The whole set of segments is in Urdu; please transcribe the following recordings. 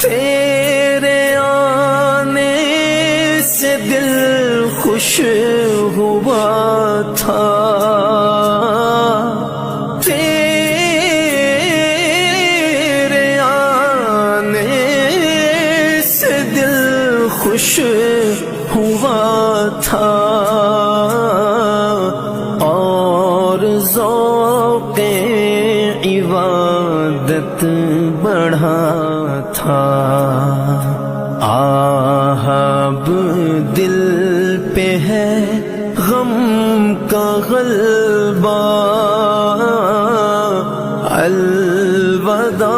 تیرے آنے سے دل خوش ہوا تھا، تیرے آنے سے دل خوش ہوا تھا، اور ذوق عبادت بڑھا تھا۔ اب دل پہ ہے غم کا غلبہ، الوداع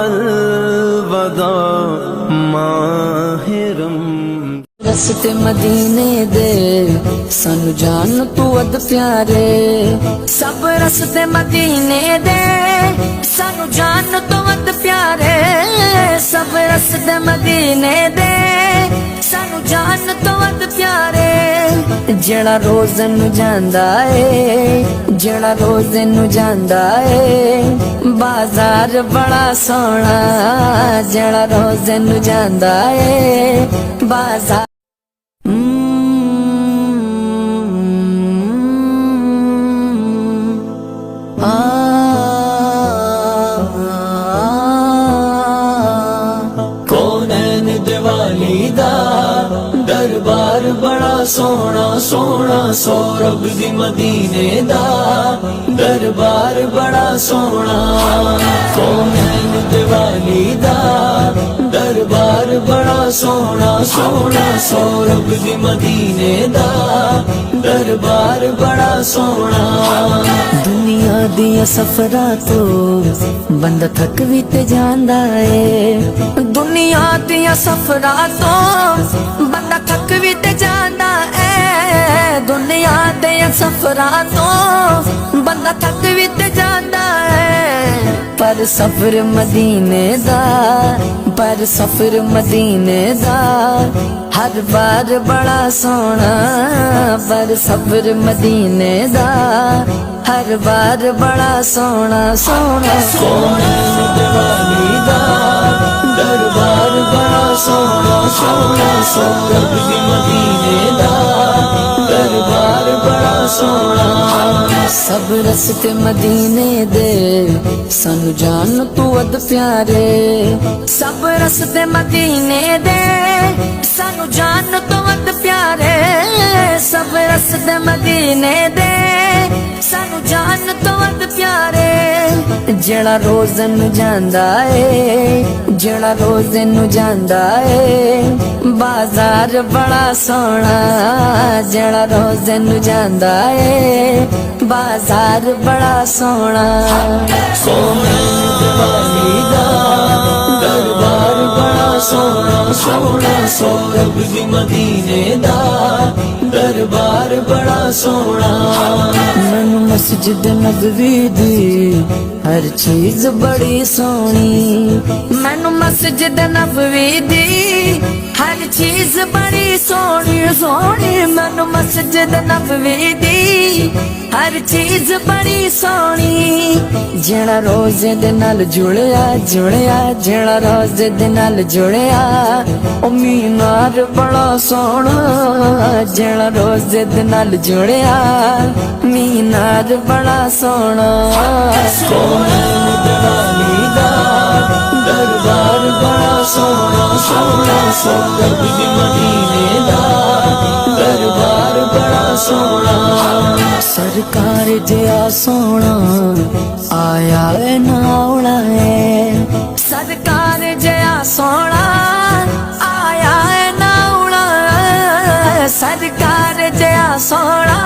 الوداع ماہ رمضان۔ رستے مدینے دے سانو جان تو ود پیارے، سب رستے مدینے دے سانو جان تو ود پیارے، سب رستے مدینے دے سانو جان تو ود پیارے۔ جڑا روز نو جاندا اے، جڑا روز نو جاندا اے، بازار بڑا سونا، جڑا روز نو جاندا اے بازار۔ کونین دیوالی دا دربار بڑا سونا سونا، سورب دی مدینے دا دربار بڑا سونا۔ کونین دیوالی دا دربار بڑا سونا سونا، سورب دی مدینے دا دربار بڑا سونا۔ دنیا دیا سفراں تو بندہ تھک بھی تے جاندا اے، دنیا دیا سفراں تو بندہ تھک بھی تے جاندا اے، دنیا دیا سفراں تو بندہ تھک بھی تے جاندا اے، پر سفر مدینے دا، پر سفر مدینے دا ہر بار بڑا سونا، پر سفر مدینے دا ہر بار بڑا سونا سونا سونا۔ دیوالی دا دربار بڑا سونا سونا، سورب دی مدینے دا دربار بڑا سونا۔ سب رستے مدینے دے سانو جان تو ود پیارے، سب رستے مدینے دے سانو جان تو ود پیارے، سب رستے مدینے دے سانو جان تو ود پیارے۔ جڑا روز نو جاندا اے، جڑا روز نو جاندا اے، بازار بڑا سونا، جڑا روز نو جاندا اے، بازار بڑا سونا۔ کونین دیوالی دا دربار بڑا سونا سونا، سورب دی مدینے دا دربار بڑا سونا۔ مینو مسجد نبوی دی ہر چیز بڑی سونی، مینو مسجد نبوی دی ہر چیز بڑی سونی سونی، مینو مسجد نبوی دی ہر چیز بڑی سونی۔ جڑا روزے دے نال جڑیا جڑیا، جڑا روزے دے نال جڑیا، او مینار بڑا سونا، جڑا روزے دے نال جڑیا، مینار بڑا سونا۔ کونین دیوالی دا دربار بڑا سونا سونا، سورب دی مدینے دا دربار بڑا سونا۔ سرکار جیا سونا آیا ہے ناونا ہے، سرکار جیا سونا آیا ہے ناونا ہے، سرکار جیا سونا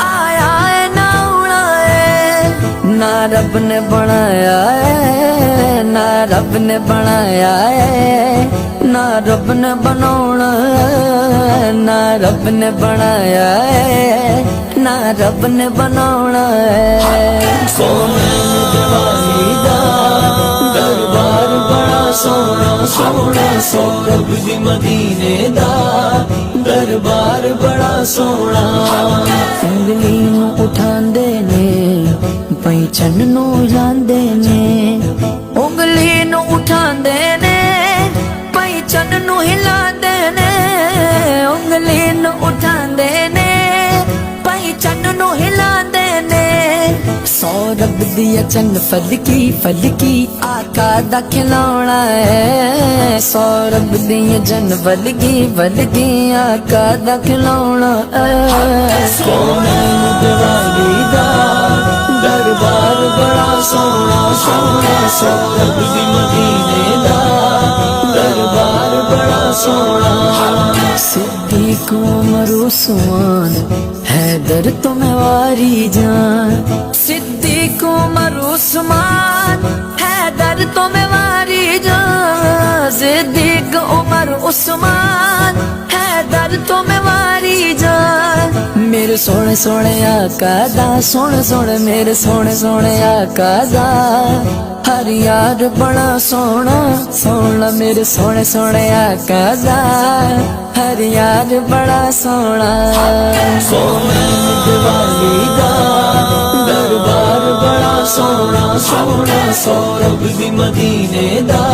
آیا ہے ناونا ہے۔ نہ رب نے بنایا ہے، نہ رب نے بنایا ہے، نہ رب نے بناونا ہے، نہ رب نے بنایا ہے، نہ رب نے بناونا ہے۔ کونین دیوالی دا دربار بڑا سونا سونا، سورب دی مدینے دا دربار بڑا سونا۔ انگلی نو اٹھاندے نے پہچن نو جاندے نے، انگلی نو اٹھاندے سورب دیا چند فلکی آقا دا کھلونا ہے سورب دیا جن ولگی آقا دا کھلونا ہے سونے دیوالی دا دربار بڑا سونا سونا سورب دی مدینے دا دربار بڑا سونا صدیق عمر عثمان حیدر تمہیں واری جان صدیق عمر عثمان حیدر تمہیں واری جان صدیق عمر عثمان حیدر تمہیں واری جان میرے سونے سونے آقا دا سونے میرے سونے آقا دا ہر یار بڑا سونا میرے سونے آقا دا ہر یار بڑا سونا سونے دیوالی دا دربار بڑا سونا سونا سورب دی مدینے دا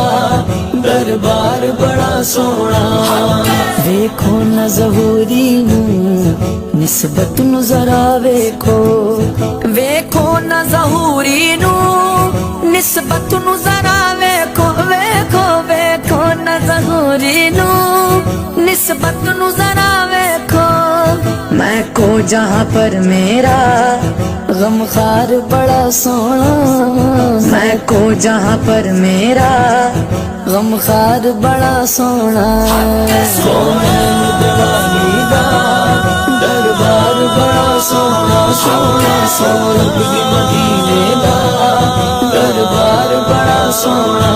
دربار بڑا سونا ویکھو نہ ظہوری نو نسبت نو ذرا ویکھو نہ ظہوری نو نسبت نو ذرا ویکھو نہ ظہوری نو نسبت نو ذرا ویکھو میں کو جہاں پر میرا غم خار بڑا سونا میں کو جہاں پر میرا غم خار بڑا سونا سونے دیوالی دا دربار بڑا سونا سونا سورب دی مدینے دا دربار بڑا سونا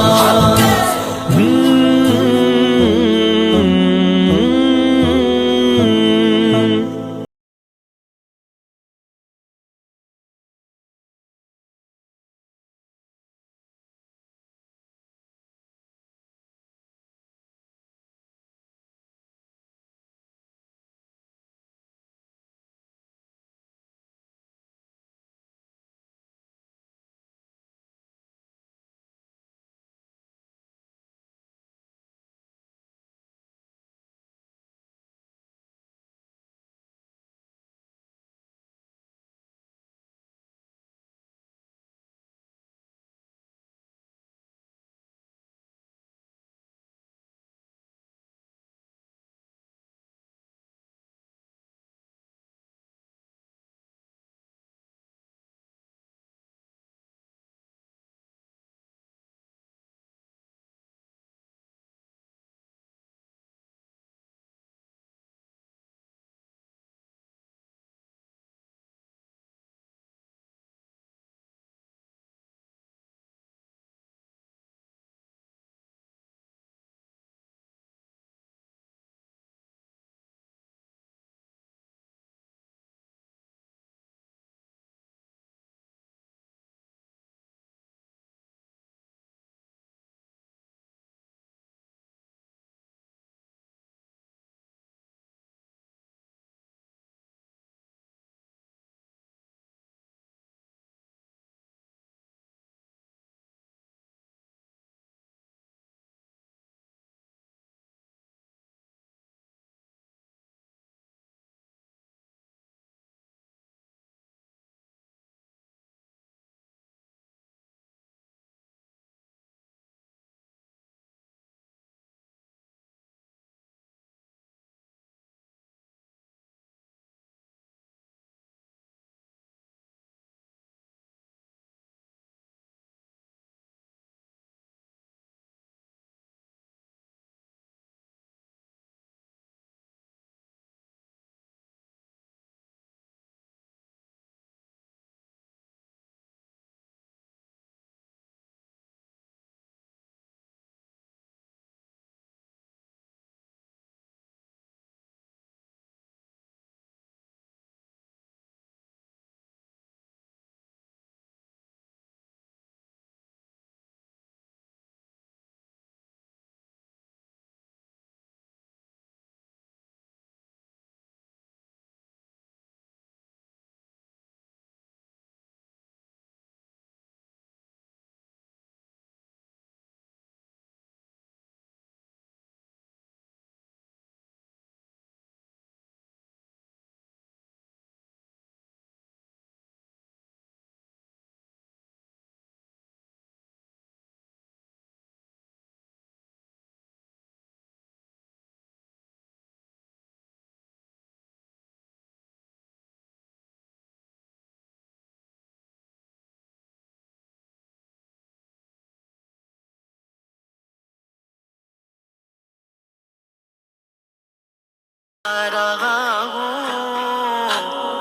رہا ہوں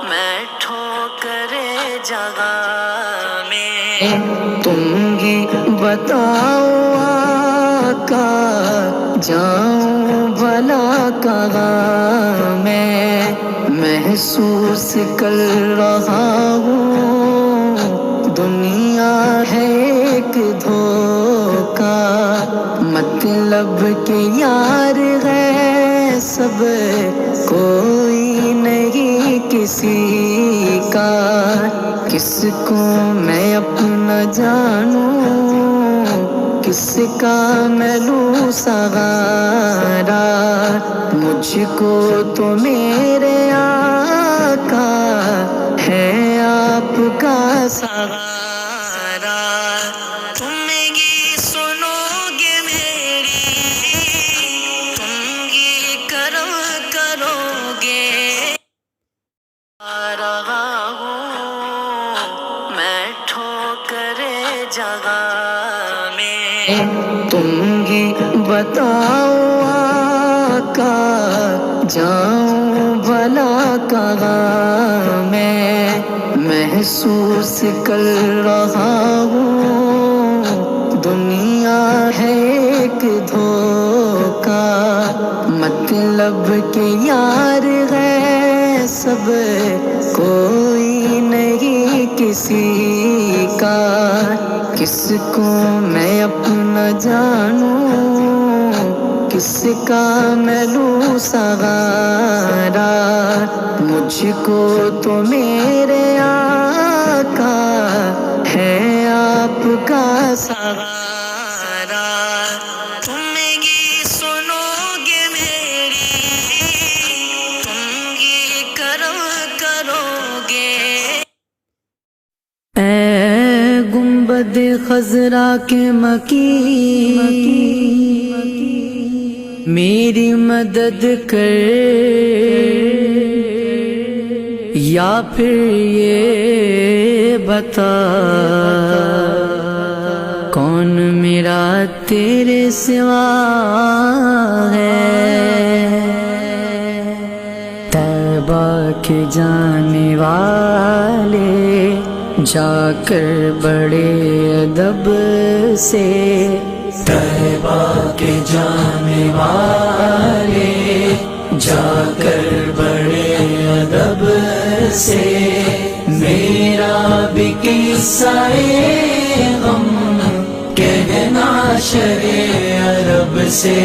میں ٹھوکرے جگہ میں، تم ہی بتاؤ آقا جاؤں بھلا کہاں میں، محسوس کر رہا ہوں دنیا ہے ایک دھوکا، مطلب کہ یار ہے سب کوئی نہیں کسی کا، کس کو میں اپنا جانوں کس کا میں لوں سہارا، مجھ کو تو میرے آقا ہے آپ کا سہارا، تم ہی سنو گے میری، تم ہی کرم کرو گے، آ رہا ہوں میں ٹھوکرے جگہ میں، تم ہی بتاؤ آقا جاؤں بھلا کہاں میں، محسوس کر رہا ہوں دنیا ہے ایک دھوکا، مطلب کہ یار ہے سب کوئی نہیں کسی کا، کس کو میں اپنا جانوں کس کا میں لوں سہارا، مجھ کو تو میرے آقا ہے آپ کا سہارا، تم ہی سنو گے میری، تم ہی کرم کرو گے، اے گنبد خضرا کے مکی میری مدد کر، یا پھر یہ بتا کون میرا تیرے سوا ہے، طیبہ کے جانے والے جا کر بڑے ادب سے، طیبہ کے جانے والے جا کر بڑے ادب سے، میرا بھی قصہ غم کہنا شرع عرب سے،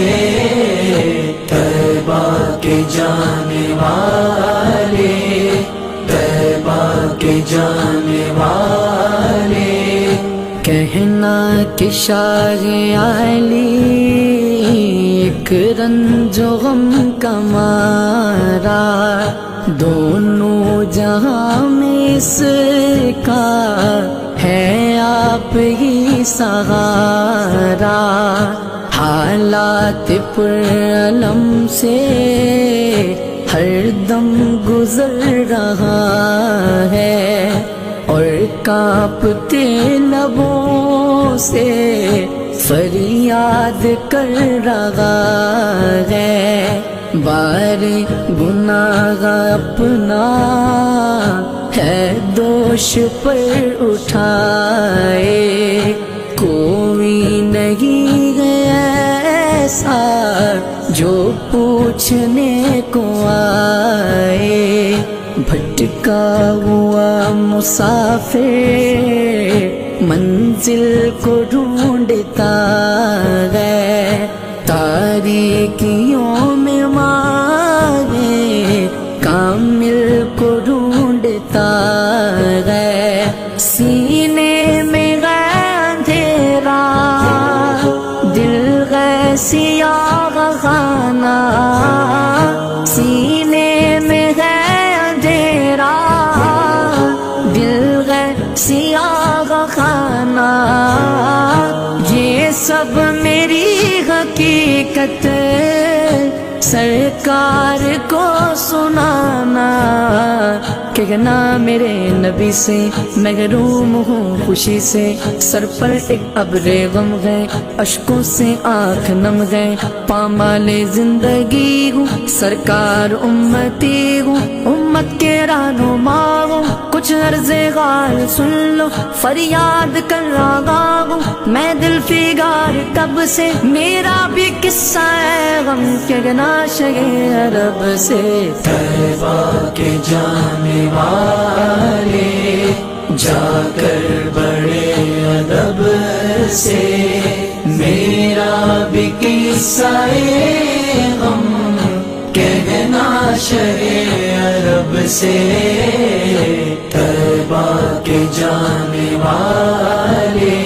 طیبہ کے جانے والے طیبہ کے جانے والے، کہنا کہ شاہ علی ایک رنج و غم کا مارا، دونوں جہاں میں اس کا ہے آپ ہی سہارا، حالات پر علم سے ہر دم گزر رہا ہے، اور کانپتے لبوں سے فریاد کر رہا ہے، بار گناہ اپنا ہے دوش پر اٹھائے، کوئی نہیں ہے ایسا جو پوچھنے کو آئے، بھٹکا ہوا مسافر منزل کو ڈھونڈتا ہے، تاریکیوں میں مانے کامل کو ڈھونڈتا ہے، سینے میں ہے اندھیرا دل ہے سیاہ خانہ، سینے میں ہے اندھیرا دل ہے سیاہ خانہ، یہ سب میری حقیقت سرکار کو سنانا، کہنا میرے نبی سے محروم ہوں خوشی سے، سر پر ایک ابر غم ہے، اشکوں سے آنکھ نم ہے، پامال زندگی ہوں، سرکار امتی ہوں، امت کے رہنما ہوں، کچھ عرض غال سن لو، فریاد کر رہا ہوں میں دل فگار کب سے، میرا بھی قصہ ہے غم کہنا شگے عرب سے۔ طیبہ کے جانے والے جا کر بڑے ادب سے، میرا بھی قصہ غم کہنا شگے عرب سے۔ طیبہ کے جانے والے،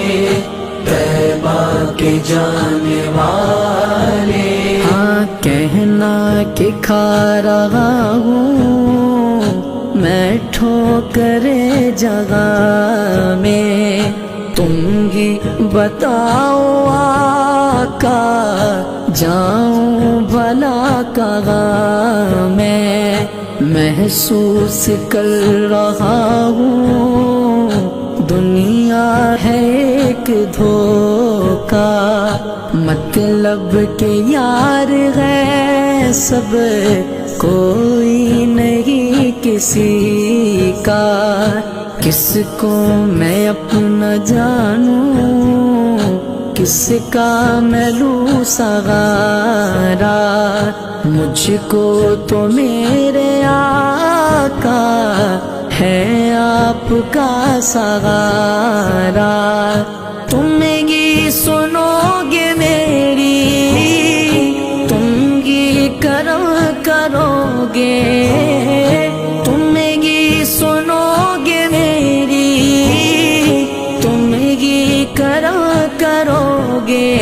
طیبہ کے جانے والے، ہاں کہنا کہ کھا رہا ہوں میں ٹھوکر جگہ میں، تم ہی بتاؤ آقا جاؤں بھلا کہاں میں، محسوس کر رہا ہوں دنیا ہے ایک دھوکا، مطلب کہ یار ہے سب کوئی نہیں کسی کا، کس کو میں اپنا جانوں کس کا میں لوں سہارا، مجھ کو تو میرے آقا ہے آپ کا سہارا، تم ہی سنو گے میری، تم ہی کرم کرو گے، تم ہی سنو گے میری، تم ہی کرم کرو گے،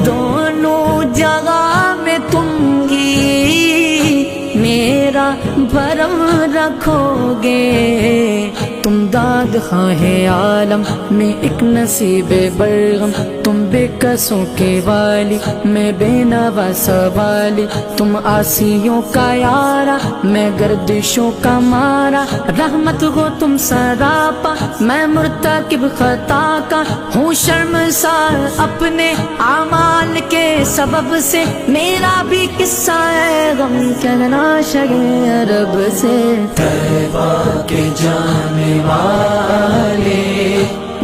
دونوں جگہ میں تم ہی میرا بھرم رکھو گے، تم داد خواہ عالم میں ایک نصیب برغم، تم بے کسوں کے والی میں بے نواسہ والی، تم آسیوں کا یارا میں گردشوں کا مارا، رحمت ہو تم سراپا میں مرتکب خطا کا ہوں شرمسار اپنے اعمال کے سبب سے، میرا بھی قصہ ہے غم کہنا شگے عرب سے۔ طیبہ کے جانے والے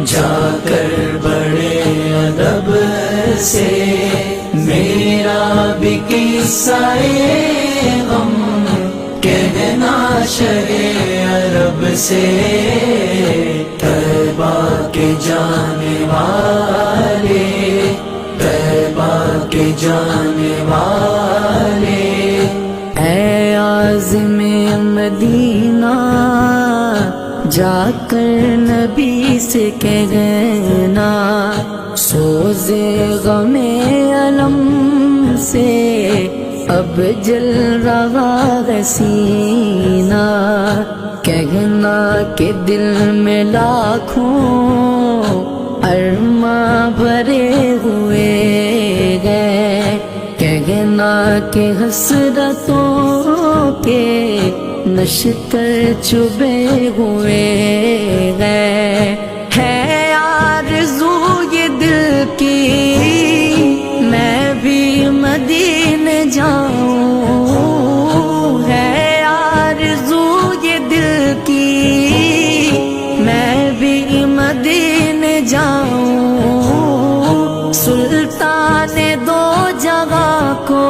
جا کر بڑے ادب سے، میرا بھی قصہ غم کہنا شگے عرب سے۔ طیبہ کے جانے والے، طیبہ کے جانے والے، اے عازم مدینہ جا کر نبی سے کہنا، سوز غم علم سے اب جل رہا ہے سینہ، کہنا کہ دل میں لاکھوں ارماں بھرے ہوئے گئے، کہنا کہ حسرتوں کے نشتر چبے ہوئے گئے، ہے آرزو یہ دل کی میں بھی مدینے جاؤں، ہے آرزو یہ دل کی میں بھی مدینے جاؤں، سلطان دو جگہ کو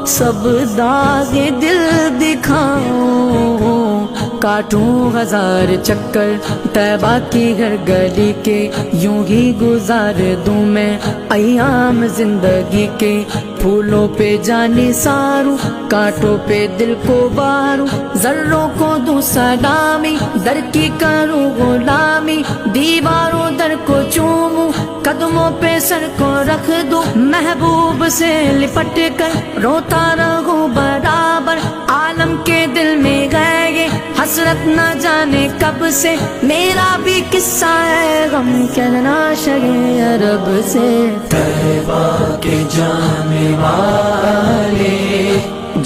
سب داغ دل دکھاؤں، کاٹوں ہزار چکر طیبہ کی ہر گلی کے، یوں ہی گزار دوں میں ایام زندگی کے، پھولوں پہ جانی ساروں کانٹوں پہ دل کو باروں، ذروں کو دوں سلامی در کی کروں غلامی، دیواروں در کو چوموں قدموں پہ سر کو رکھ دوں، محبوب سے لپٹ کر روتا رہوں برابر، عالم کے دل میں گئے حسرت نہ جانے کب سے، میرا بھی قصہ ہے غم کہنا شگے عرب سے۔ طیبہ کے جانے والے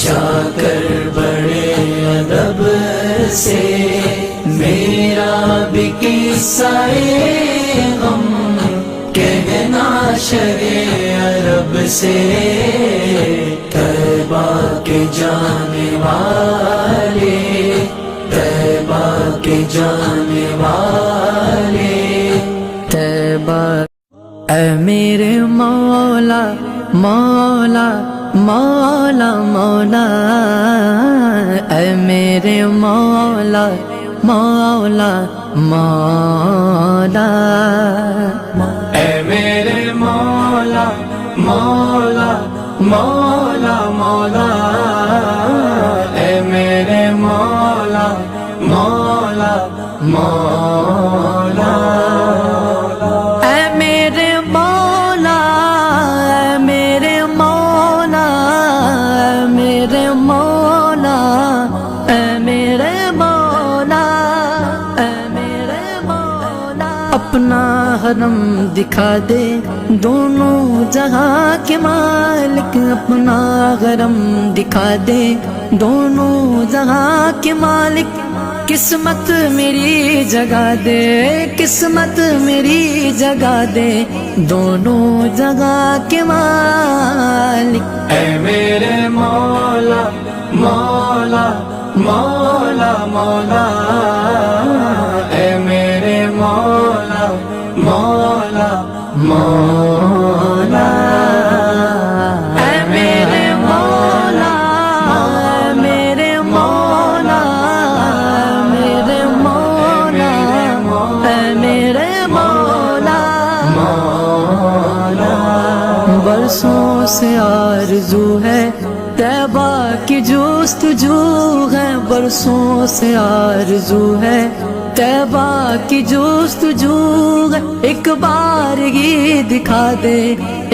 جا کر بڑے ادب سے، میرا بھی قصہ غم کہنا شرے عرب سے۔ طیبہ کے جانے والے، طیبہ کے جانے والے، طیبہ۔ اے میرے مولا مولا مولا مولا، اے میرے مولا مولا مولا، اے میرے مولا مولا مولا مولا، اے میرے مولا مولا مولا، اے میرے مولا، اے میرے مولا، اے میرے مولا، اے میرے مولا، اے میرے مولا، اپنا حرم دکھا دے دونوں جہاں کے مالک، اپنا حرم دکھا دے دونوں جہاں کے مالک، قسمت میری جگہ دے، قسمت میری جگہ دے دونوں جگہ کے مالک۔ اے میرے مولا مولا مولا مولا، اے میرے مولا مولا مولا، اے میرے مولا، اے میرے مولا، میرے مولا، اے میرے مولا مولا۔ برسوں سے آرزو ہے طیبہ کی جستجو ہے، برسوں سے آرزو ہے طیبہ کی جستجو ہے، ایک بار یہ دکھا دے،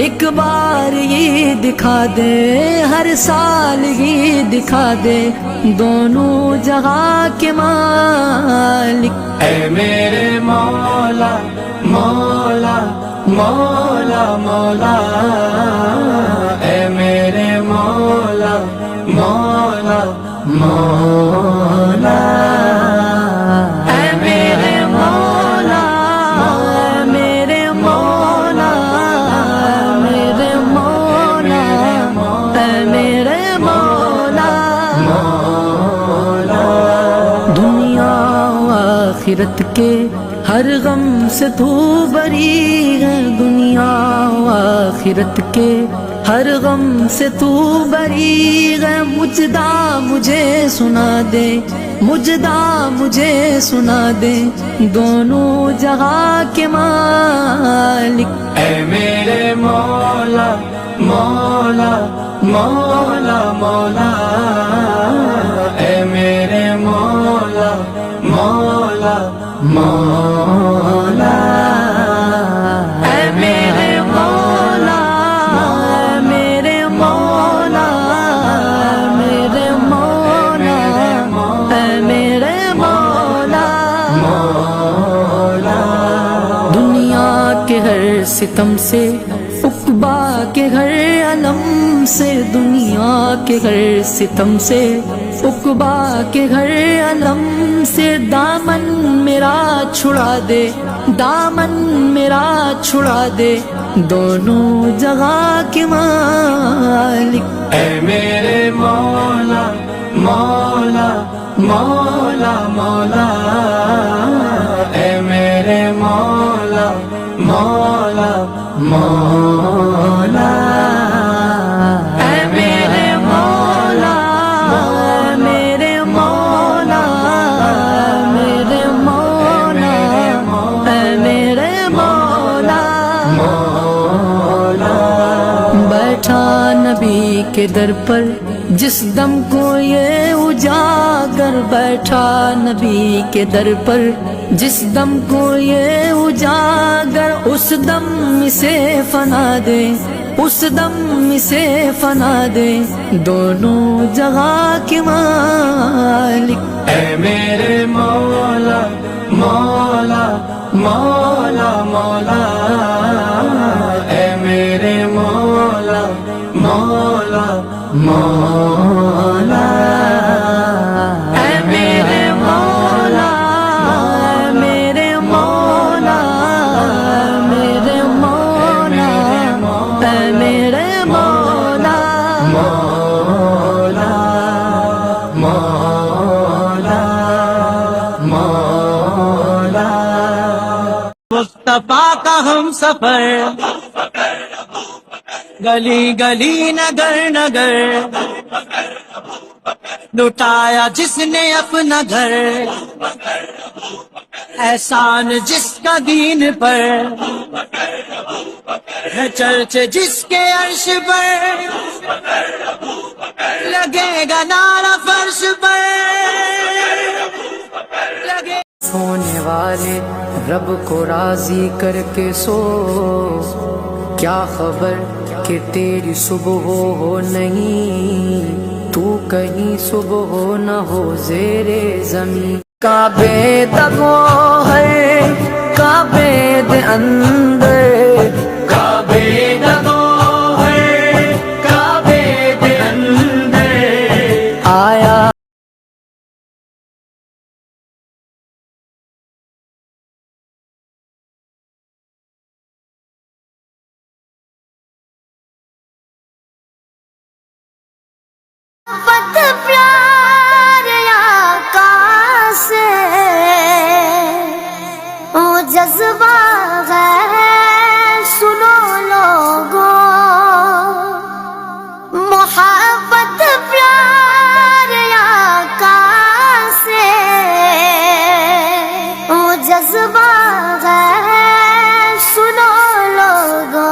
ایک بار یہ دکھا دے، ہر سال یہ دکھا دے دونوں جہاں کے مالک۔ اے میرے مولا مولا مولا مولا، اے میرے مولا مولا مولا، اے میرے مولا، اے میرے مولا، میرے مولا، اے میرے مولا، دنیا و آخرت کے ہر غم سے تو بری ہے، دنیا و آخرت کے ہر غم سے تو بری ہے، مجدہ مجھے سنا دے، مجدہ مجھے سنا دے دونوں جہاں کے مالک۔ اے میرے مولا مولا مولا مولا، اے میرے مولا مولا مولا، اے میرے مولا، اے میرے مولا، میرے مولا، اے میرے مولا، دنیا کے ہر ستم سے، عقبا کے ہر علم سے، دنیا کے ہر ستم سے، عقبا کے ہر علم سے، دامن میرا چھڑا دے، دامن میرا چھڑا دے دونوں جگہ کے مالک۔ اے میرے مولا مولا مولا مولا، اے میرے مولا مولا مولا، اے میرے مولا، اے میرے مولا، میرے مولا، اے میرے مولا، بیٹھا نبی کے در پر جس دم کو یہ اجاگر، بیٹھا نبی کے در پر جس دم کو یہ اجاگر، اس دم اسے فنا دے، اس دم سے فنا دے دونوں جگہ کے مالک اے میرے مولا مولا مولا مولا اے میرے مولا مولا مولا اے میرے مولا میرے مولا میرے مولا اے میرے مولا مولا مولا مولا مصطفیٰ کا ہم سفر گلی گلی نگر نگر لٹایا جس نے اپنا گھر احسان جس کا دین پر ہے چرچے جس کے عرش پر لگے گا نعرہ فرش پر لگے سونے والے رب کو راضی کر کے سو کیا خبر کہ تیری صبح ہو نہیں تو کہیں صبح ہو نہ ہو زیر زمین کعبے دگو ہے کعبے دے اندر کعبے دگو ہے کعبے دے اندر آیا پت پیار آقا سے وہ جذبہ ہے سنو لوگوں محبت پیار آقا سے وہ جذبہ ہے سنو لوگوں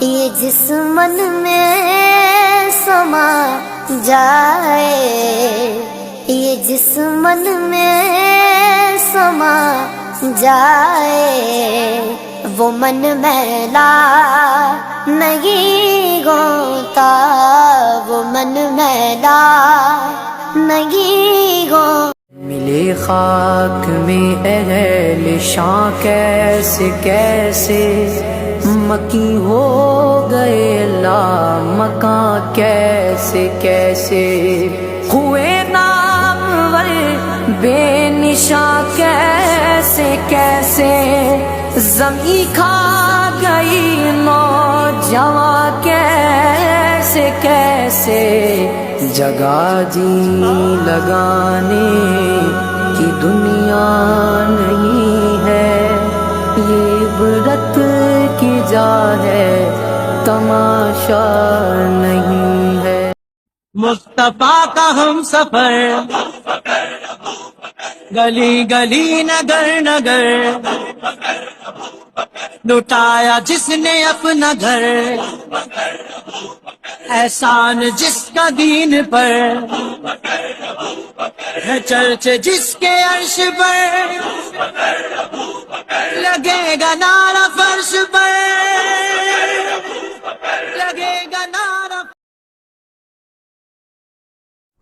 یہ جس من میں سما جائے یہ جس من میں سما جائے وہ من میلا نہیں ہوتا وہ من میلا نہیں ہوتا ملے خاک میں اہل شاں کیسے کیسے مکی ہو گئے لا مکاں کیسے کیسے ہوئے نامور بے نشاں کیسے کیسے زمیں کھا گئی نوجواں کیسے کیسے جگہ جی لگانے کی دنیا نہیں ہے یہ عبرت کی جا ہے تماشا نہیں ہے مصطفیٰ کا ہم سفر گلی گلی نگر نگر لٹایا جس نے اپنا گھر احسان جس کا دین پر ہے چرچے جس کے عرش پر لگے گا نعرہ فرش پر لگے گا نعرہ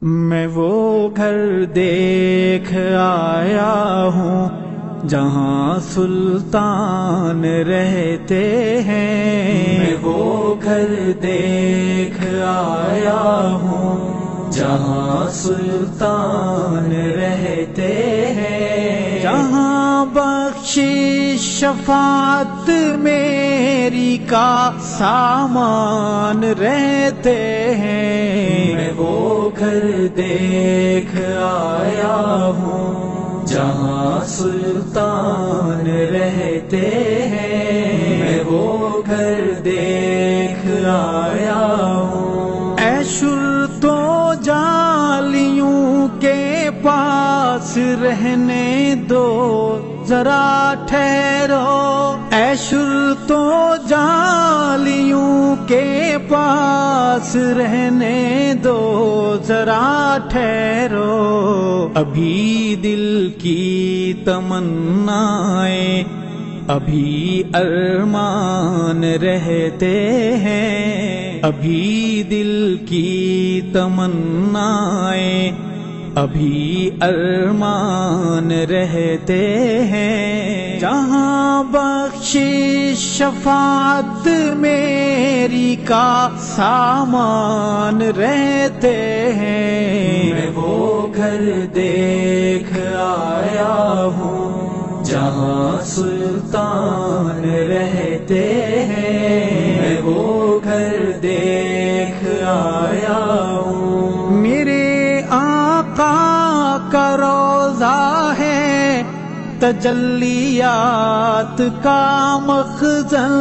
میں وہ گھر دیکھ آیا ہوں جہاں سلطان رہتے ہیں میں وہ گھر دیکھ آیا ہوں جہاں سلطان رہتے ہیں جہاں بخشش شفاعت میری کا سامان رہتے ہیں میں وہ گھر دیکھ آیا ہوں جہاں سلطان رہتے ہیں میں وہ گھر دیکھ آیا ہوں اے شرطو جالیوں کے پاس رہنے دو ذرا ٹھہرو اے شرطو جالیوں کے پاس رہنے دو ذرا ٹھہرو ابھی دل کی تمنائیں ابھی ارمان رہتے ہیں، ابھی دل کی تمنائیں، ابھی ارمان رہتے ہیں، جہاں بخشش شفاعت میری کا سامان رہتے ہیں۔ میں وہ گھر دیکھ آیا ہوں جہاں سلطان رہتے ہیں، میں وہ گھر دیکھ آیا ہوں۔ میرے آقا کا روضہ ہے تجلیات کا مخزن،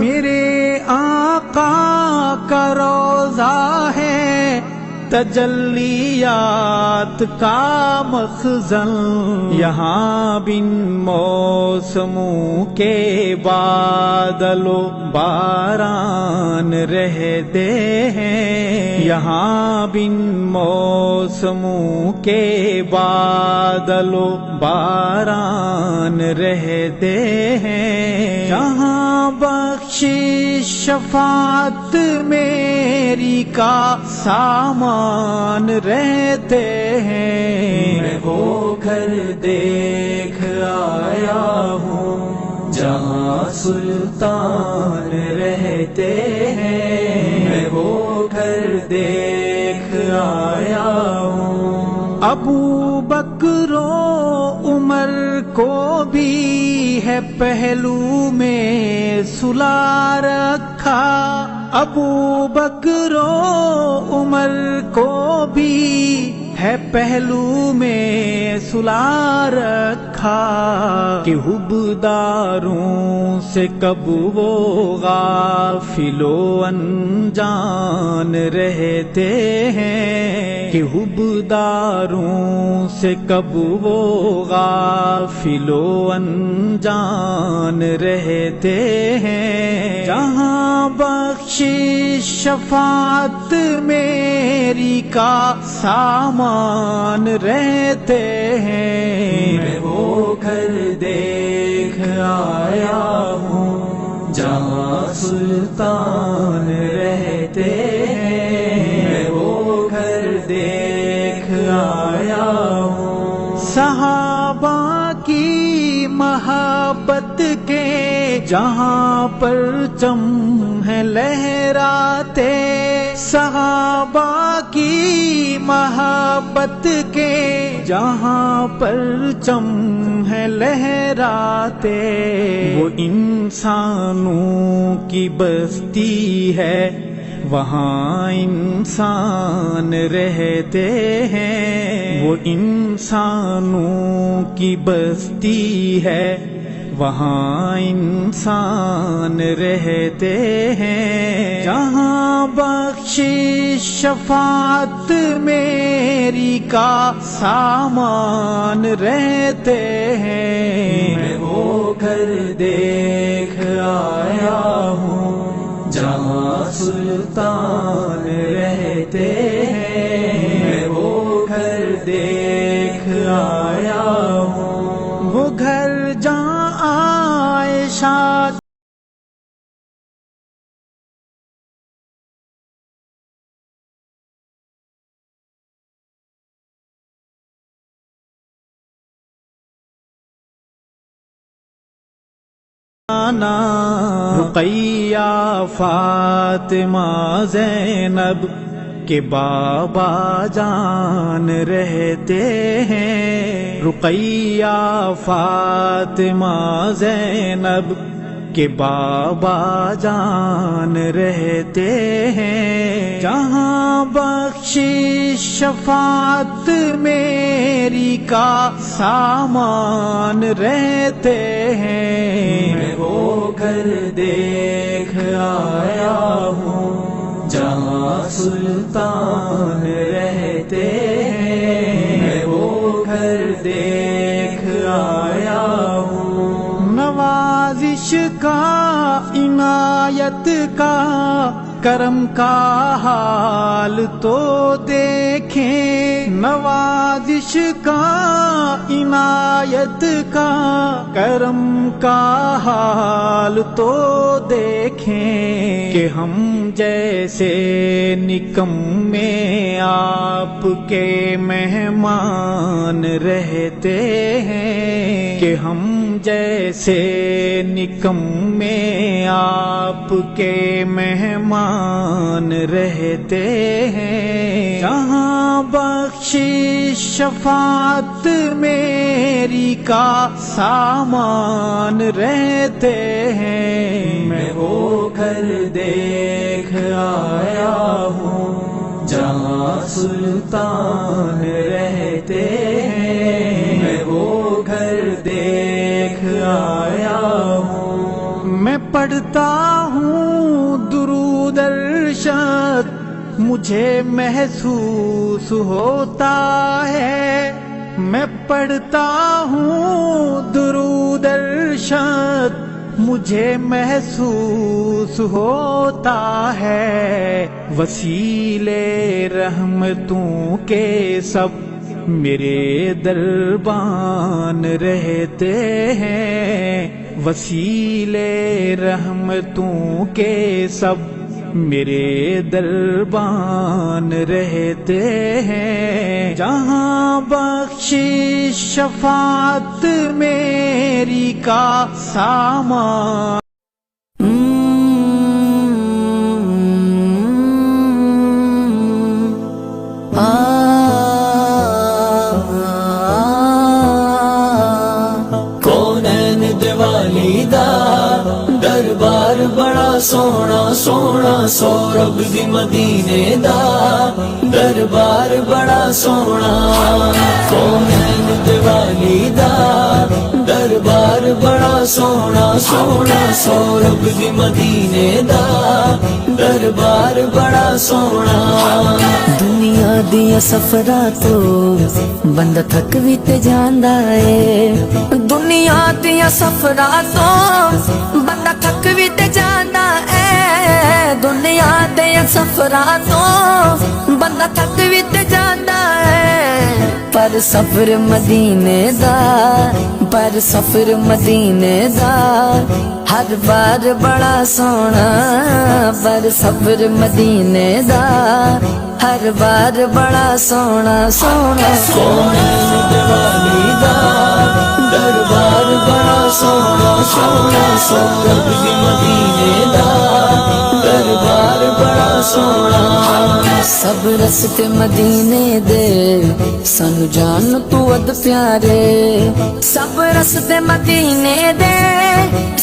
میرے آقا کا روضہ ہے تجلیات کا مخزن، یہاں بن موسموں کے بادل و باران رہتے ہیں، یہاں بن موسموں کے بادل و باران رہتے ہیں، جہاں بخشش شفاعت میری کا سامان رہتے ہیں۔ میں وہ گھر دیکھ آیا ہوں جہاں سلطان رہتے ہیں، میں وہ گھر دیکھ آیا ہوں۔ ابو بکر و عمر کو بھی ہے پہلو میں سلا رکھا، ابو بکر و عمر کو بھی ہے پہلو میں سلا رکھا، کہ حبداروں سے کب وہ غافل و انجان رہتے ہیں، کہ حبداروں سے کب وہ غافل و انجان رہتے ہیں، جہاں بخشش شفاعت میری کا سامان رہتے ہیں۔ میں وہ گھر دیکھ آیا ہوں جہاں سلطان رہتے ہیں، میں وہ گھر دیکھ آیا ہوں۔ صحابہ کی محبت کے جہاں پرچم ہے لہراتے، صحابہ کی محبت کے جہاں پرچم ہے لہراتے، وہ انسانوں کی بستی ہے وہاں انسان رہتے ہیں، وہ انسانوں کی بستی ہے وہاں انسان رہتے ہیں، جہاں بخشش شفاعت میری کا سامان رہتے ہیں۔ میں وہ گھر دیکھ آیا ہوں جہاں سلطان رہتے ہیں، میں وہ گھر دیکھ آیا ہوں۔ وہ گھر جہاں عائشہ رقیہ فاطمہ زینب کے بابا جان رہتے ہیں، رقیہ فاطمہ زینب کے بابا جان رہتے ہیں، جہاں بخشش شفاعت میری کا سامان رہتے ہیں۔ میں وہ گھر دیکھ آیا ہوں جہاں سلطان رہتے ہیں، میں وہ گھر دیکھ آیا ہوں۔ نوازش کا عنایت کا کرم کا حال تو دیکھیں، نوازش کا عنایت کا کرم کا حال تو دیکھیں، کہ ہم جیسے نکمے آپ کے مہمان رہتے ہیں، کہ ہم جیسے نکمے آپ کے مہمان رہتے ہیں، جہاں بخشش شفاعت میری کا سامان رہتے ہیں، میں وہ گھر دیکھ آیا ہوں جہاں سلطان رہتے ہیں، میں وہ گھر دیکھ آیا ہوں، میں پڑھتا ہوں درود ارشد مجھے محسوس ہوتا ہے، میں پڑھتا ہوں درود ارشد مجھے محسوس ہوتا ہے، وسیلے رحمتوں کے سب میرے دربان رہتے ہیں، وسیلے رحمتوں کے سب میرے دربان رہتے ہیں، جہاں بخشش شفاعت میری کا سامان کونین دیوالی دا دربار بڑا سونا سونا، سورب دی مدینے دا دربار بڑا سونا، کونین دیوالی دا دربار بڑا سونا سونا، سورب دی مدینے دا دربار بڑا سونا، دنیا دیا سفراں تو بندہ تھک بھی تے جاندا ہے، دنیا دیا سفراں تو بندہ تھک بھی تے جاندا ہے، دنیا دیا سفراں تو بندہ تھک بھی تے جاندا ہے، پر سفر مدینے دا، پر سفر مدینے دا ہر بار بڑا سونا، پر سفر مدینے دا ہر بار بڑا سونا سونا، سونا دیوالی دا دربار بڑا سونا سونا، سورب دی مدینے دا دربار بڑا سونا، سب رستے مدینے دے سانو جان تو ود پیارے، سب رستے مدینے دے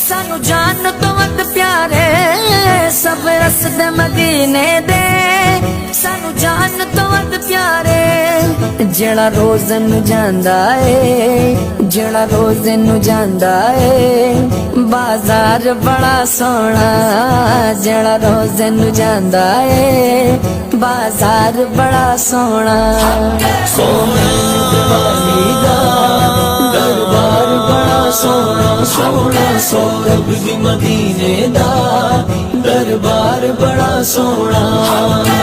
سانو جان تو ود پیارے، سب رستے مدینے دے سانو جان تو ود پیارے، جڑا روز نو جاندا ہے، جڑا روز نو جاندا ہے، بازار بڑا سونا، جڑا روز نو جاندا ہے، بازار بڑا سونا، سونا دیوالی دا دربار بڑا سونا سونا، سورب دی مدینے دا دربار بڑا سونا،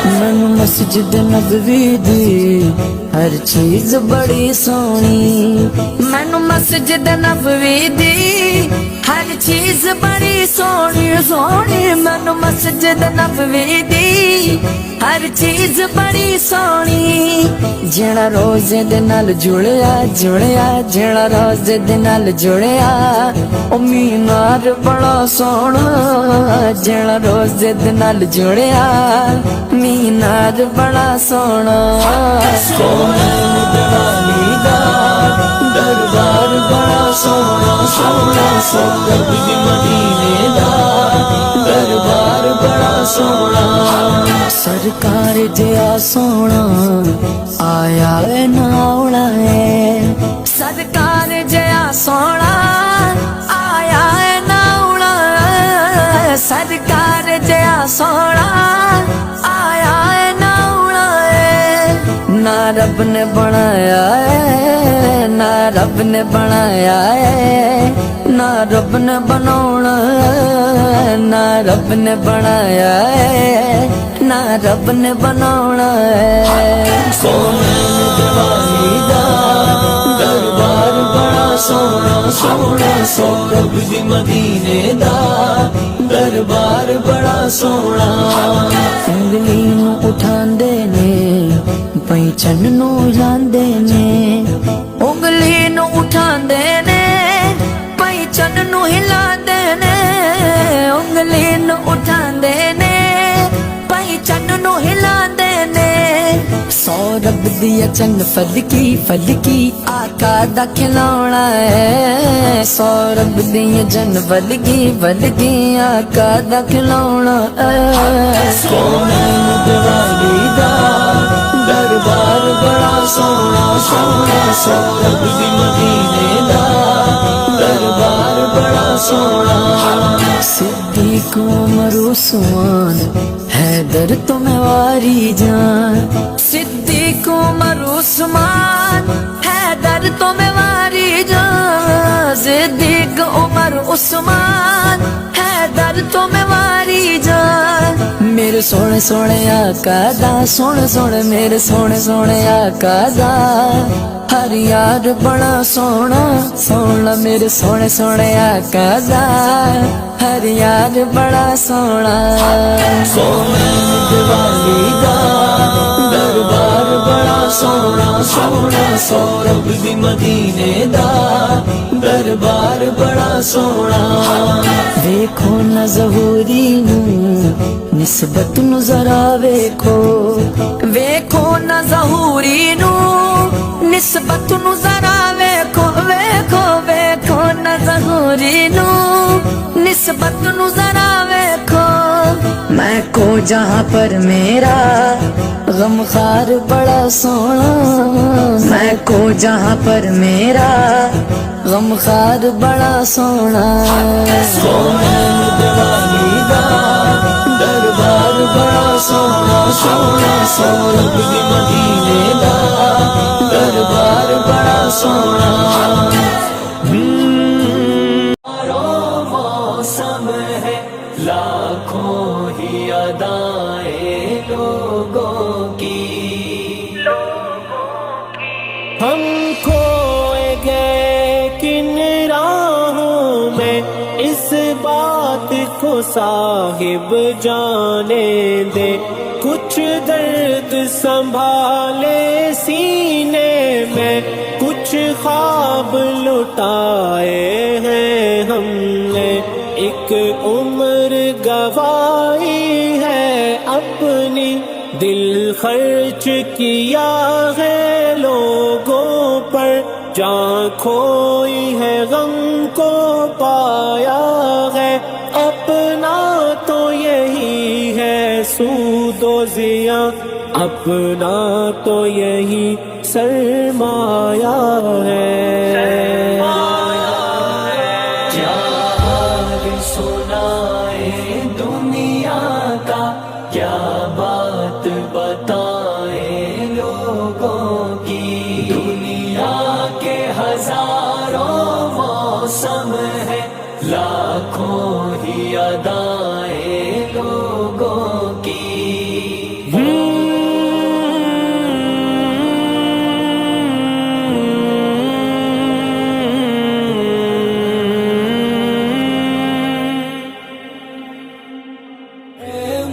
مینوں مسجد نبوی دی ہر چیز بڑی سونی، مینوں مسجد نبوی دی ہر چیز بڑی سونی سونی، مینوں مسجد نبوی دی ہر چیز بڑی سونی، جڑا روزے دے نال جڑیا جڑیا، جڑا روزے دے نال جڑیا، او مینار بڑا سونا، جڑا روزے دے نال جڑیا، مینار بڑا سونا، سونا دیوالی دا دربار بڑا سونا سونا، سورب دی مدینے دا دربار بڑا سونا، سرکار جیا سونا آیا ہے ناوڑا ہے، سرکار جیا سونا آیا ہے ناوڑا ہے، سرکار جیا سونا آیا ہے ناوڑا ہے، نہ رب نے بنایا ہے، نہ رب نے بنایا ہے نہ رب نے بناونا ہے، نہ رب نے بنایا ہے نہ رب نے بناونا ہے۔ سونے دیوالی دا دربار بڑا سونا سونا، سورب دی مدینے دا دربار بڑا سونا۔ انگلی نو اٹھاندے نے پہچن نو ہلاندے نے، انگلی نو اٹھاندے نے پہچن نو ہلاندے نے، انگلی نو اٹھاندے نے پہچن نو ہلاندے نے۔ سورب دیا چن فلکی فلکی آقا دا کھلونا ہے، سورب دیا چن فلکی فلکی آقا دا کھلونا ہے۔ سونے دیوالی دا دربار بڑا سونا سونا، سورب دی مدینے دا دربار بڑا سونا۔ صدیق عمر عثمان حیدر تمہیں واری جان، صدیق عمر عثمان حیدر تمہیں واری جان، صدیق عمر عثمان حیدر تمہیں واری جان۔ میرے سونے سونے آقا دا سونے سونے، میرے سونے سونے آقا دا ہر یار بڑا سونا سونا، میرے سونے سونے آقا دا ہر یار بڑا سونا۔ سونے دیوالی دا دربار بڑا سونا سونا، سورب دی مدینے دا دربار بڑا سونا۔ دیکھو نہ ظہوری نو نسبت نو ذرا ویکھو، ویکھو نہ ظہوری نو نسبت نو ذرا ویکھو، ویکھو ویکھو نہ ظہوری نو نسبت نو ذرا ویکھو۔ میں کو جہاں پر میرا غم خار بڑا سونا، میں کو جہاں پر میرا غم خار بڑا سونا۔ سونے دیوالی دا دربار بڑا سونا سونا، سورب دی مدینے دا دربار بڑا سونا۔ موسم ہے لاکھوں ہی ادائیں لوگوں کی، ہم کھوئے گئے کن راہوں میں، اس بات کو صاحب جانے دے، کچھ درد سنبھالے سینے میں، کچھ خواب لٹائے ہیں ہم نے، ایک عمر گوائی ہے اپنی، دل خرچ کیا ہے لوگوں پر، جان کھوئی ہے غم کو پایا ہے، اپنا تو یہی ہے سود و زیاں، اپنا تو یہی سرمایہ ہے۔ کیا حال سنائے دنیا کا، کیا بات بتائے لوگوں کی، دنیا کے ہزاروں موسم ہے لاکھوں ہی ادائیں لوگوں کی۔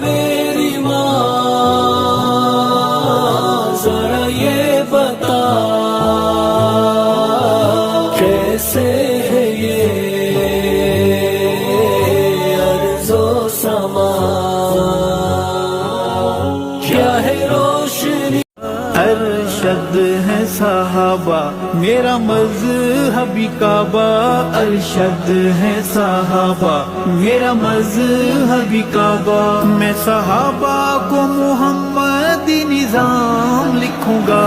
میری ماں ذرا یہ بتا کیسے ہے یہ ارض و سما، کیا ہے روشنی۔ ارشد ہے صحابہ میرا مذہبی کعبہ، ارشد ہے صحابہ میرا مذہبی کعبہ، میں صحابہ کو محمدی نظام لکھوں گا،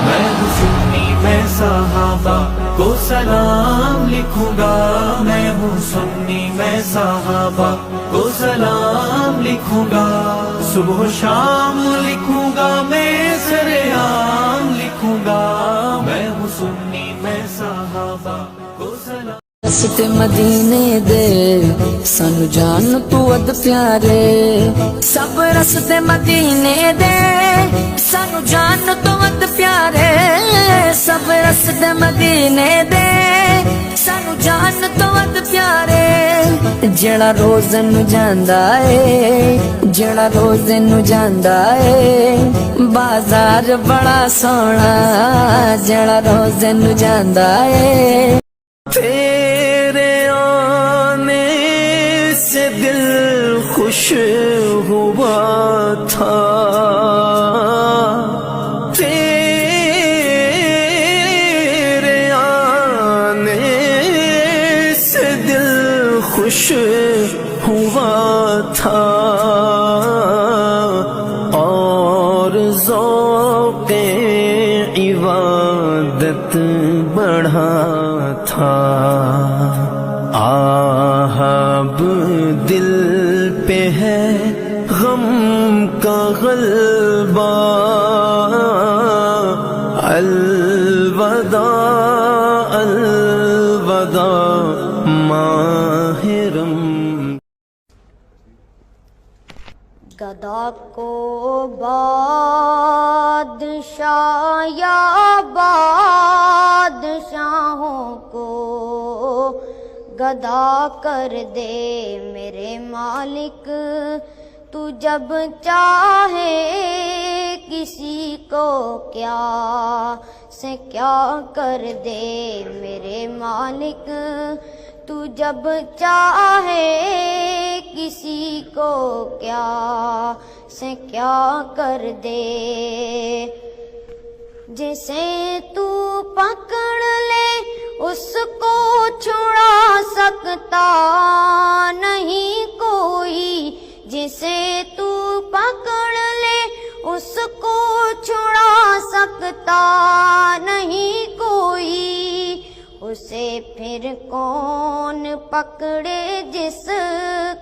میں ہوں سنی میں صحابہ کو سلام لکھوں گا، میں ہوں سنی میں صحابہ کو سلام لکھوں گا، صبح و شام لکھوں گا میں سر عام لکھوں گا، میں ہوں سنی میں صحابہ رستے مدینے دے سانو جان تو ود پیارے سب رستے مدینے دے سانو جان تو ود پیارے سب رستے مدینے دے سانو جان تو ود پیارے جڑا روز نو جاندا اے جڑا روز نو جاندا اے بازار بڑا سونا جڑا روز نو جاندا اے تیرے آنے سے دل خوش ہوا تھا تیرے آنے سے دل خوش ہوا تھا اور ذوق عبادت بڑھا تھا آہب دل پہ ہے غم کا غلبہ الوداع الوداع ماہ رمضان گدا کو بادشاہ یا بادشاہوں کو گدا کر دے میرے مالک تو جب چاہے کسی کو کیا سے کیا کر دے میرے مالک تو جب چاہے کسی کو کیا سے کیا کر دے جسے تو پکڑ لے اس کو چھڑا سکتا نہیں کوئی جسے تو پکڑ لے اس کو چھڑا سکتا نہیں کوئی اسے پھر کون پکڑے جس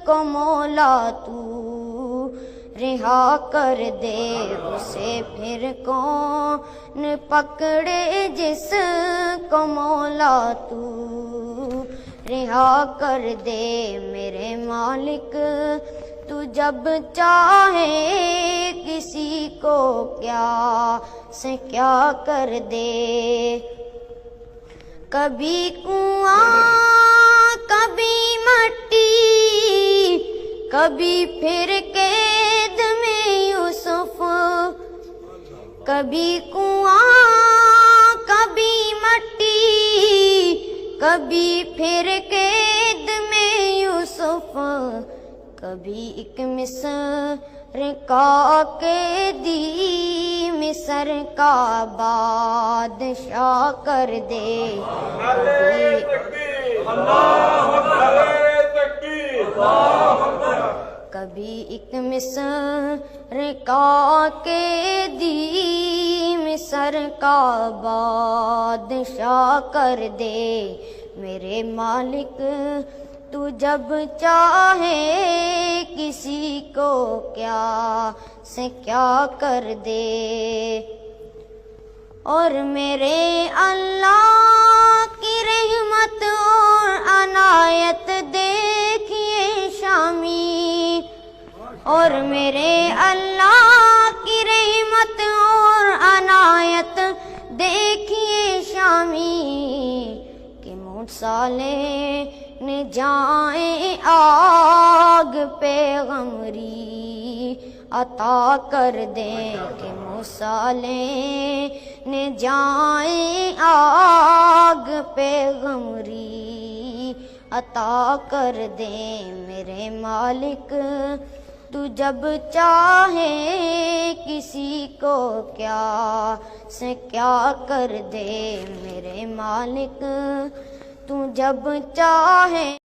کو مولا تو رہا کر دے اسے پھر کون پکڑے جس کو مولا تو رہا کر دے میرے مالک تو جب چاہے کسی کو کیا سے کیا کر دے کبھی کنواں کبھی مٹی کبھی پھر قید میں یوسف کبھی کنواں کبھی مٹی کبھی پھر قید میں یوسف کبھی ایک مصر کا قیدی مصر کا بادشاہ کر دے کبھی ایک مصر کا قیدی مصر کا بادشاہ کر دے میرے مالک تو جب چاہے کسی کو کیا سے کیا کر دے اور میرے اللہ کی رحمت اور عنایت دیکھیے شامی اور میرے اللہ کی رحمت اور عنایت دیکھیے شامی کہ موسیٰ نے جائیں آگ پیغمبری عطا کر دیں کہ موسیٰ نے جائیں آگ پیغمبری عطا کر دیں میرے مالک تو جب چاہے کسی کو کیا سے کیا کر دے میرے مالک تو جب چاہے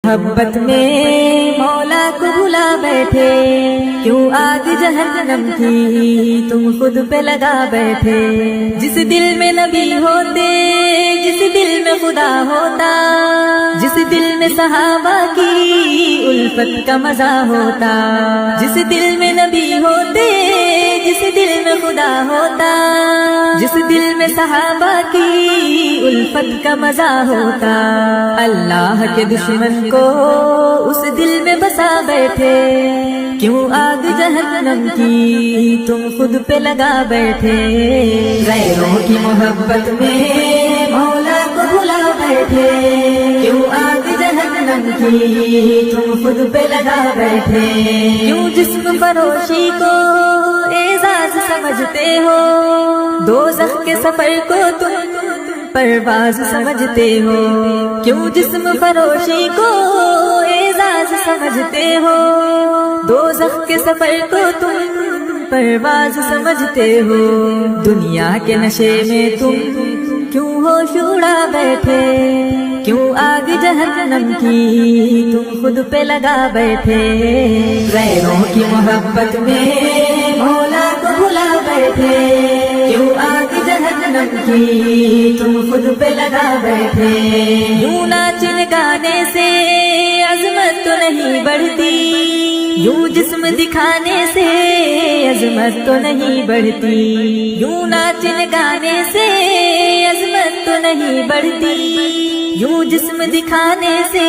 محبت میں مولا کو بھلا بیٹھے، کیوں آگ جہنم کی تم خود پہ لگا بیٹھے؟ جس دل میں نبی ہوتے، جس دل میں خدا ہوتا، جس دل میں صحابہ کی الفت کا مزہ ہوتا، جس دل میں نبی ہوتے، جس دل میں خدا ہوتا، جس دل میں صحابہ کی الفت کا مزہ ہوتا، اللہ کے دشمن کو اس دل میں بسا بیٹھے، کیوں آگ جہنم کی تم خود پہ لگا بیٹھے؟ غیروں کی محبت میں مولا کو بھلا بیٹھے، کیوں آگ جہنم کی تم خود پہ لگا بیٹھے؟ کیوں جسم فروشی کو اعزاز سمجھتے ہو، دوزخ کے سفر کو تم پرواز سمجھتے ہو؟ کیوں جسم فروشی کو اعزاز سمجھتے ہو، دوزخ کے سفر کو تم پرواز سمجھتے ہو؟ دنیا کے نشے میں تم کیوں ہوش اڑا بیٹھے، کیوں آگ جہنم کی تم خود پہ لگا بیٹھے؟ غیروں کی محبت میں مولا کو بھلا بیٹھے، کیوں آگ جہنم کی تم خود پہ لگا بیٹھے؟ یوں ناچن گانے سے عظمت تو نہیں بڑھتی، یوں جسم دکھانے سے عظمت تو نہیں بڑھتی، یوں ناچن گانے سے عظمت تو نہیں بڑھتی، یوں جسم دکھانے سے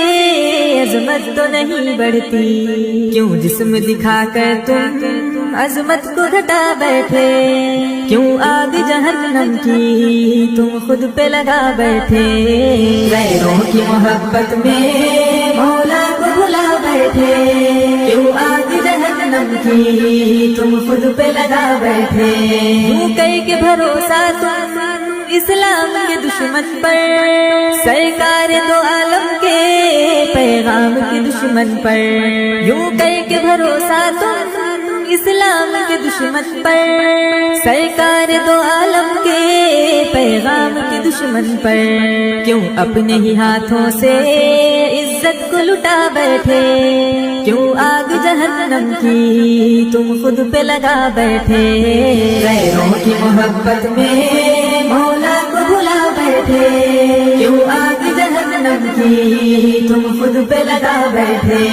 عظمت تو نہیں بڑھتی، کیوں جسم دکھا کر تم عظمت کو گھٹا بیٹھے؟ کیوں آگ جہنم کی تم خود پہ لگا بیٹھے؟ غیروں کی محبت میں مولا کو بھلا بیٹھے، کیوں آگ جہنم کی تم خود پہ لگا بیٹھے؟ یوں کر کے بھروسہ تم اسلام کے دشمن پر، سرکار دو عالم کے پیغام کے دشمن پر، یوں کر کے بھروسہ تم اسلام کے دشمن پر، سرکار دو عالم کے پیغام کے دشمن پر، کیوں اپنے ہی ہاتھوں سے عزت کو لٹا بیٹھے؟ کیوں آگ جہنم کی تم خود پہ لگا بیٹھے؟ غیروں کی محبت میں مولا کو بھلا بیٹھے، کیوں آگ جہنم کی تم خود پہ لگا بیٹھے؟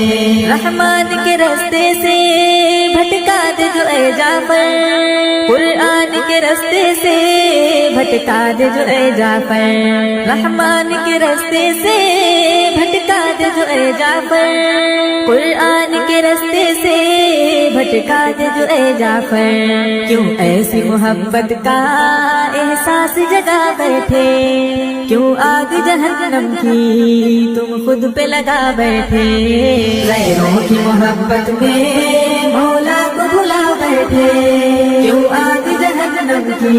رحمان کے راستے سے بھٹکا دے جو اے جعفر، قرآن کے راستے سے بھٹکا دے جو اے جعفر، رحمان کے راستے سے بھٹکا دے جو اے جعفر، قرآن کے راستے سے بھٹکا دے جو اے جعفر؟ کیوں ایسی محبت کا احساس جگا بیٹھے؟ کیوں آگ جہنم کی تم خود پہ لگا بیٹھے؟ غیروں کی محبت میں مولا کو بھلا بیٹھے،